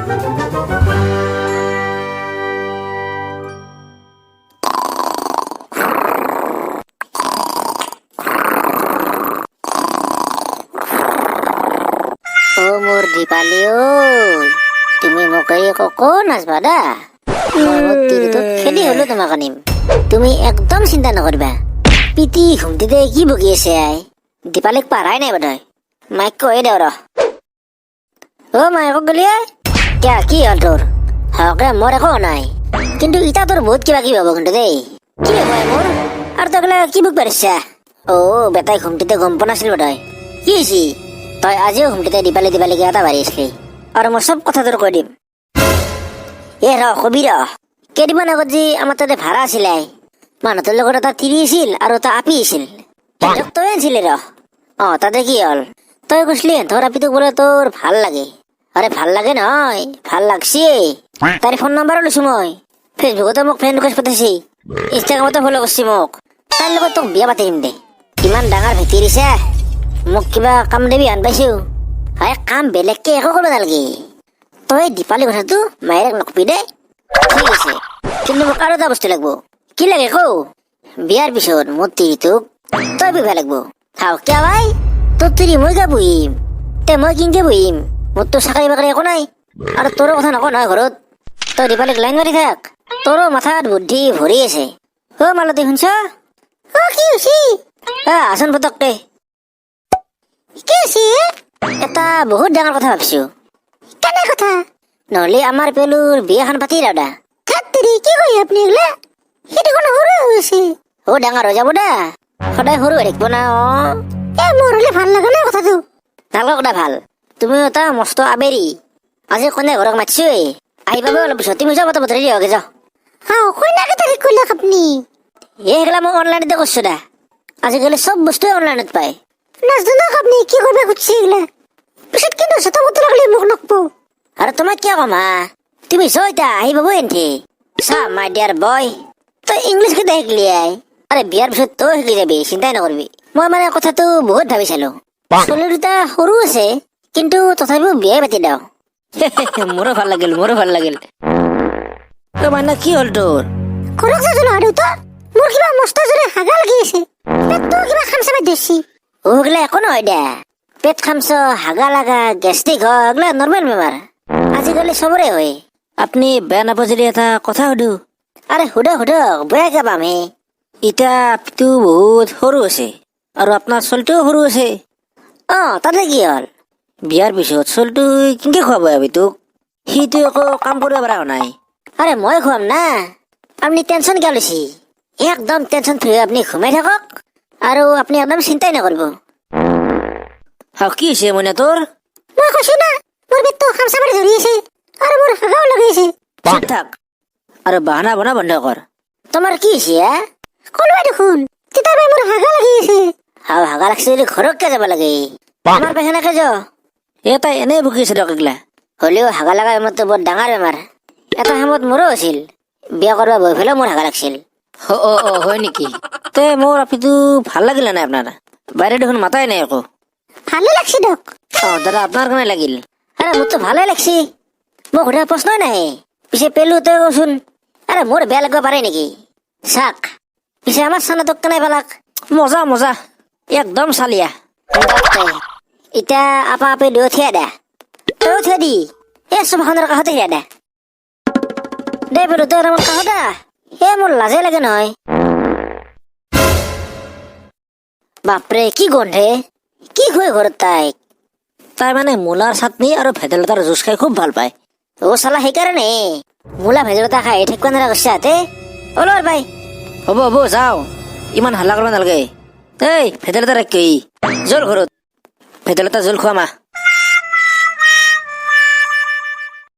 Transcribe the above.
Umur dipalio, তুমি মোক ককো নাচবা দা খেদি হলো তোমাক আনিম। তুমি একদম চিন্তা নকৰিবা। পিটি ঘুমটিতে কি বকি আছে আই দীপালীক পাৰাই নাই বোধহয়। মাইক কৈয়ে দেও ৰ। অ মাইক গলি কিয়া কি হল তোৰ? হকে মোৰ একো নাই, কিন্তু ইটা তোৰ বহুত কিবা কিবি হব কিন্তু দেই। কি হব মোৰ আৰু তই গলে কি বুক পাৰিছা? অ বেটাই ঘুমটিতে গম পোৱা নাছিল বোধহয়। কি হৈছে? তই আজিও ঘুমটিতে দীপালীকে এটা বাঢ়ি আছিলি আৰু মই চব কথা তোৰ কৈ দিম। এ ৰ কবি ৰ। কেইদিনমান আগত যি আমাৰ তাতে ভাড়া আছিলে মানুহটোৰ লগত এটা তিৰি আছিল আৰু এটা আপি আছিল। তই আনিছিলি ৰ। অ তাতে কি হল? তই কৈছিলি ধৰ আপিটোক বোলে তোৰ ভাল লাগে। আৰে ভাল লাগে নহয়, ভাল লাগছি। তাইৰ ফোন নাম্বাৰো লৈছো মই। ফেচবুকতে মোক ফ্ৰেণ্ড ৰিকুৱেষ্ট পঠাইছি, ইনষ্টাগ্ৰামতো ফলো কৰিছি মোক। তাইৰ লগত তোক বিয়া পাতি দিম দে। কিমান ডাঙৰ ভেটি দিছে, মোক কিবা কাম দিবি আন পাইছো। হয় কাম বেলেগকে একো কৰিব নালাগে। তই দীপালী কথাটো মায়েৰক নকবি দে। ঠিক আছে, কিন্তু মোক আৰু এটা বস্তু লাগব। কি লাগে কৌ? বিয়াৰ পিছত মোৰ তিৰিটোক তই বিভা লাগব। চাও কিয় ভাই? তোৰ তিৰি মই কিয় বহিম? তে মই কিনকে বহিম? মোৰতো চাকৰি বাকৰি একো নাই আৰু তোৰো কথা নকওঁ নহয় ঘৰত। তই দীপালীক লাইন মাৰি থাক, তোৰো মাথাত বুদ্ধি ভৰি আছে। অ মালতী শুনছ? অ কি হৈছে? আচোন পতককে। কি হৈছে? এটা বহুত ডাঙৰ কথা ভাবিছো। কেনে কথা? নহলে আমাৰ পেলুৰ বিয়াখন পাতি দাও দা। কি কয় আপুনি এইগিলা? সি দেখোন সৰু হৈছে। অ ডাঙৰ হৈ যাব দা, সদায় সৰু হৈ থাকিব না। অ মোৰ হলে ভাল লাগে না কথাটো। নালাগে কথা ভাল, তুমি এটা মস্ত আবেৰি। আজি কোনে ঘৰক মাতিছো আহি পাব অলপ পিছত। তুমি যাও বতৰি দিয়কে যাও। কইনাকে তাৰিখ কইলাক আপুনি? এইগিলা মই অনলাইনতে কৰিছো দা। আজিকালি চব বস্তুৱে অনলাইনত পায়। নাজনাক আপুনি কি কৰিব খুজিছে এইগিলা। পিছত কিন্তু জতা বতৰা লাগলি মোক নকব। আৰু তোমাক কিয় কম তুমি চইতা আহি পাব এনথি। চা মাই ডিয়াৰ বয়, তই ইংলিছ কেইটা শিকলি আই? আৰে বিয়াৰ পিছত তই শিকি যাবি, চিন্তাই নকৰিবি। মই মানে কথাটো বহুত ভাবি চালো। ছোৱালী দুটা সৰু আছে, কিন্তু তথাপিও বিয়াই পাতি দাও। মোৰো ভাল লাগিল, মোৰো ভাল লাগিল। মানে কি হল তোৰ? ঘৰক যাই দেউতা, মোৰ কিবা মস্ত জোৰে হাগা লাগি আছে। পেটটো কিবা খামচা মাৰি ধৰছি। ওগলা একো নহয় দে। পেট খামচ, হাগা লাগা, গেষ্ট্ৰিক হয়, ওগলা নৰ্মেল বেমাৰ। আজিকালি চবৰে হয়। আপুনি বেয়া নাপায় যদি এটা কথা সুধো? আৰে সুধক সুধক, বেয়া কিয় পাম হে। ইটা আপিটো বহুত সৰু আছে আৰু আপোনাৰ ছোৱালীটোও সৰু আছে। অ তাতে কি হল? বিয়াৰ পিছত ছোৱালীটো কেনেকে খুৱাব আপিটোক? সিটো একো কাম কৰিব পৰা নাই। আৰে মই খুৱাম না। আপুনি টেনচন কিয় লৈছি? একদম টেনচন ফ্ৰী হৈ আপুনি ঘুমাই থাকক আৰু আপুনি একদম চিন্তাই নকৰিব। কি হৈছে মইনা তোৰ? মই কৈছো না, মোৰ পেটটো খামচা মাৰি ধৰি আছে আৰু মোৰ হাগাও লাগি আছে। থাক আৰু বাহানা বনা বন্ধ কৰ। তোমাৰ কি হৈছে? কলোৱে দেখোন, তেতিয়াৰ মোৰ হাগা লাগি আছে। হাগা লাগছে যদি ঘৰক কিয় যাব লাগে? আমাৰ পেখানাকে যা। এটা এনেই ভুকি আছে দক এগলা। হলেও হাগা লগা বেমাৰটো বৰ ডাঙৰ বেমাৰ। এটা সময়ত মোৰো হৈছিল। বিয়া কৰিব বহি পেলাই মোৰ হাগা লাগছিল। অ হয় নেকি? তে মোৰ আপিটো ভাল লাগিলে নাই আপোনাৰ? বাইরে দেখোন মাতাই নাই একো। ভালে লাগছে দক। অ দাদা আপনার কেনে লাগিল? আরে মোরতো ভালে লাগছি, মোক সোধা প্রশ্নই নাই। পিছে পেলু তই কচোন। আরে মোর বেয়া লাগব পাৰে নেকি? চাক পিছে আমার সানা তোক কেনে পেলাক? মজা মজা, একদম চালিয়া। ইটা আপা আপে দুয়ো থিয়া দে। তইও থিয়া দি এই চোফাখনৰ কাষতে থিয়া দে। দে পেলু তই আমাৰ কাষত আহ। মোৰ লাজে লাগে নহয়। বাপৰে কি গন্ধে, কি খুৱাই ঘৰত তাইক? তাই মানে মূলাৰ চাটনি আৰু ভেদাইলতাৰ জুচ খাই খুব ভাল পায়। অ চালা সেইকাৰণে মূলা ভেদাইলতা খাই থাকিব নালাগে কৈছে হাতে। ওলৰ ভাই। হ'ব হ'ব যাও, ইমান হাল্লা কৰিব নালাগে। এই ভেদাইলতা ৰাখ জোল ঘৰত, ভেদাইলতা জোল খোৱা মা।